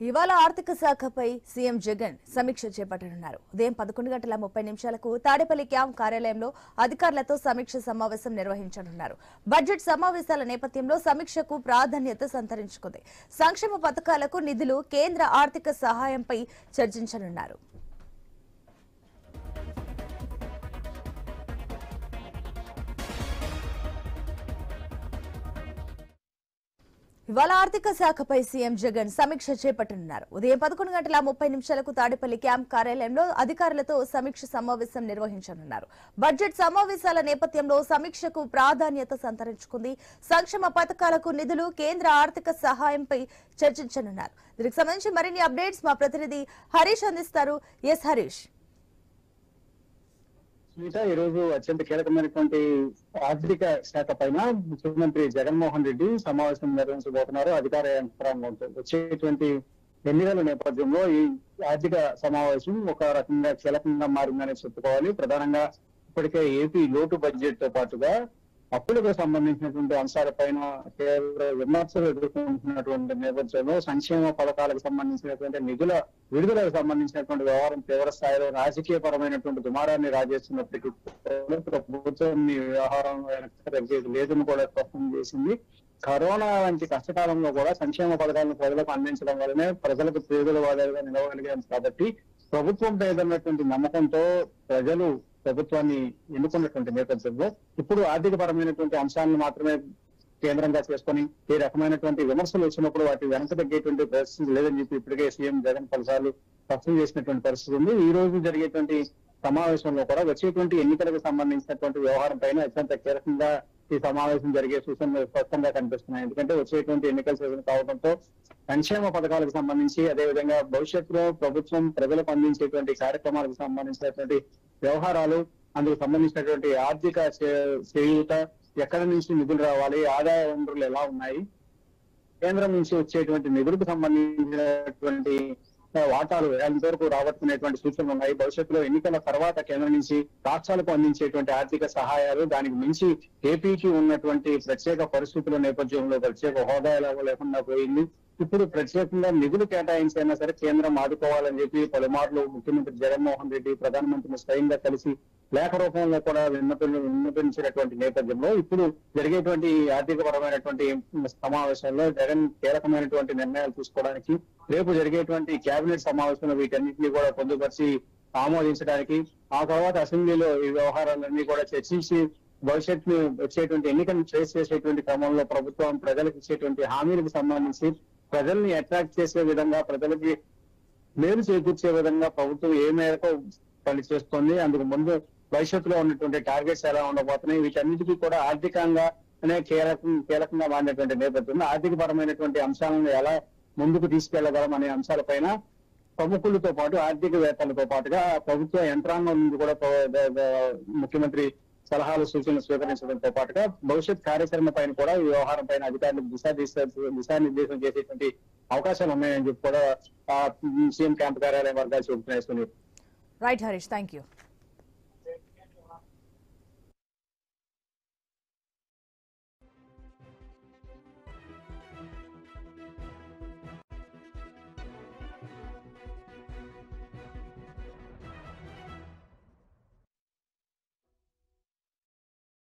ఇవాళ ఆర్థిక శాఖపై సీఎం జగన్ సమీక్ష చేపట్టనున్నారు. ఉదయం 11:30 తాడేపల్లి క్యాంప్ కార్యాలయంలో అధికారులతో సమీక్ష సమావేశం నిర్వహించనున్నారు. బడ్జెట్ సమావేశాల నేపథ్యంలో సమీక్షకు ప్రాధాన్యత సంతరించుకుంది. సంక్షేమ పథకాలకు నిధులు, కేంద్ర ఆర్థిక సహాయంపై చర్చించనున్నారు. ఇవాళ ఆర్థిక శాఖపై సీఎం జగన్ సమీక్ష చేపట్టనున్నారు. ఉదయం 11:30 తాడేపల్లి క్యాంప్ కార్యాలయంలో అధికారులతో సమీక్ష సమావేశం నిర్వహించనున్నారు. బడ్జెట్ సమావేశాల నేపథ్యంలో సమీక్షకు ప్రాధాన్యత సంతరించుకుంది. సంక్షేమ పథకాలకు నిధులు, కేంద్ర ఆర్థిక సహాయంపై చర్చించనున్నారు. దీనికి సంబంధించి మరిన్ని అప్డేట్స్ మా ప్రతినిధి హరీష్ అందిస్తారు. ఎస్ హరీష్. ఈ రోజు అత్యంత కీలకమైనటువంటి ఆర్థిక శాఖ పైన ముఖ్యమంత్రి జగన్మోహన్ రెడ్డి సమావేశం నిర్వహించబోతున్నారు. అధికార యంత్రాంగంతో వచ్చేటువంటి ఎన్నికల నేపథ్యంలో ఈ ఆర్థిక సమావేశం ఒక రకంగా కీలకంగా మారిందని చెప్పుకోవాలి. ప్రధానంగా ఇప్పటికే ఏపీ లోటు బడ్జెట్ తో పాటుగా అప్పులకు సంబంధించినటువంటి అంశాలపైన తీవ్ర విమర్శలు ఎదుర్కొంటున్నటువంటి నేపథ్యంలో సంక్షేమ పథకాలకు సంబంధించినటువంటి నిధుల విడుదలకు సంబంధించినటువంటి వ్యవహారం తీవ్ర స్థాయిలో రాజకీయ పరమైనటువంటి దుమారాన్ని రాజేస్తున్నప్పటికీ ప్రభుత్వం ఈ వ్యవహారం లేదని కూడా స్పష్టం చేసింది. కరోనా వంటి కష్టకాలంలో కూడా సంక్షేమ పథకాలను ప్రజలకు అందించడం వల్లనే ప్రజలకు పేదల వాదాలుగా నిలవగలిగాం. కాబట్టి ప్రభుత్వం పేదన్నటువంటి నమ్మకంతో ప్రజలు ప్రభుత్వాన్ని ఎన్నుకున్నటువంటి నేపథ్యంలో ఇప్పుడు ఆర్థిక పరమైనటువంటి అంశాలను మాత్రమే కేంద్రంగా చేసుకొని ఈ రకమైనటువంటి విమర్శలు వచ్చినప్పుడు వాటి వెనక తగ్గేటువంటి పరిస్థితి లేదని చెప్పి ఇప్పటికే సీఎం జగన్ పలుసార్లు స్పష్టం చేసినటువంటి పరిస్థితి ఉంది. ఈ రోజు జరిగేటువంటి సమావేశంలో కూడా వచ్చేటువంటి ఎన్నికలకు సంబంధించినటువంటి వ్యవహారం పైన అత్యంత కీలకంగా ఈ సమావేశం జరిగే సూచనలు స్పష్టంగా కనిపిస్తున్నాయి. ఎందుకంటే వచ్చేటువంటి ఎన్నికల సీజన్ కావడంతో సంక్షేమ పథకాలకు సంబంధించి అదేవిధంగా భవిష్యత్తులో ప్రభుత్వం ప్రజలకు అందించేటువంటి కార్యక్రమాలకు సంబంధించినటువంటి వ్యవహారాలు, అందుకు సంబంధించినటువంటి ఆర్థిక చేయూత, ఎక్కడి నుంచి నిధులు రావాలి, ఆదాయ వనరులు ఎలా ఉన్నాయి, కేంద్రం నుంచి వచ్చేటువంటి నిధులకు సంబంధించినటువంటి వాటాలు ఎంతవరకు రాబట్టుకునేటువంటి సూచనలు ఉన్నాయి. భవిష్యత్తులో ఎన్నికల తర్వాత కేంద్రం నుంచి రాష్ట్రాలకు అందించేటువంటి ఆర్థిక సహాయాలు, దానికి మించి ఏపీకి ఉన్నటువంటి ప్రత్యేక పరిస్థితుల నేపథ్యంలో ప్రత్యేక హోదా లేకుండా పోయింది. ఇప్పుడు ప్రత్యేకంగా నిధులు కేటాయించైనా సరే కేంద్రం ఆదుకోవాలని చెప్పి పలుమార్లు ముఖ్యమంత్రి జగన్మోహన్ రెడ్డి ప్రధానమంత్రిని స్వయంగా కలిసి లేఖ రూపంలో కూడా విన్నపించినటువంటి నేపథ్యంలో ఇప్పుడు జరిగేటువంటి ఆర్థిక పరమైనటువంటి సమావేశంలో జగన్ కీలకమైనటువంటి నిర్ణయాలు తీసుకోవడానికి, రేపు జరిగేటువంటి కేబినెట్ సమావేశంలో వీటన్నింటినీ కూడా పొందుపరిచి ఆమోదించడానికి, ఆ తర్వాత అసెంబ్లీలో ఈ వ్యవహారాలన్నీ కూడా చర్చించి భవిష్యత్తులో వచ్చేటువంటి ఎన్నికలను ఫేస్ చేసేటువంటి క్రమంలో ప్రభుత్వం ప్రజలకు ఇచ్చేటువంటి హామీలకు సంబంధించి ప్రజల్ని అట్రాక్ట్ చేసే విధంగా, ప్రజలకి మేలు చేకూర్చే విధంగా ప్రభుత్వం ఏ మేరకు పనిచేస్తుంది, అందుకు ముందు భవిష్యత్తులో ఉన్నటువంటి టార్గెట్స్ ఎలా ఉండబోతున్నాయి, వీటన్నిటికీ కూడా ఆర్థికంగానే కీలకంగా మారినటువంటి నేపథ్యంలో ఆర్థిక పరమైనటువంటి అంశాలను ఎలా ముందుకు తీసుకెళ్లగలం అనే అంశాలపైన ప్రముఖులతో పాటు ఆర్థికవేత్తలతో పాటుగా ప్రభుత్వ యంత్రాంగం నుంచి కూడా ముఖ్యమంత్రి సలహాలు, సూచనలు స్వీకరించడంతో పాటుగా భవిష్యత్ కార్యాచరణ పైన కూడా ఈ వ్యవహారం పైన అధికారులకు దిశానిర్దేశం చేసేటువంటి అవకాశాలు ఉన్నాయని చెప్పి కూడా సీఎం క్యాంప్ కార్యాలయం వర్గాలు చెబుతున్నాయి. Right Harish, thank you.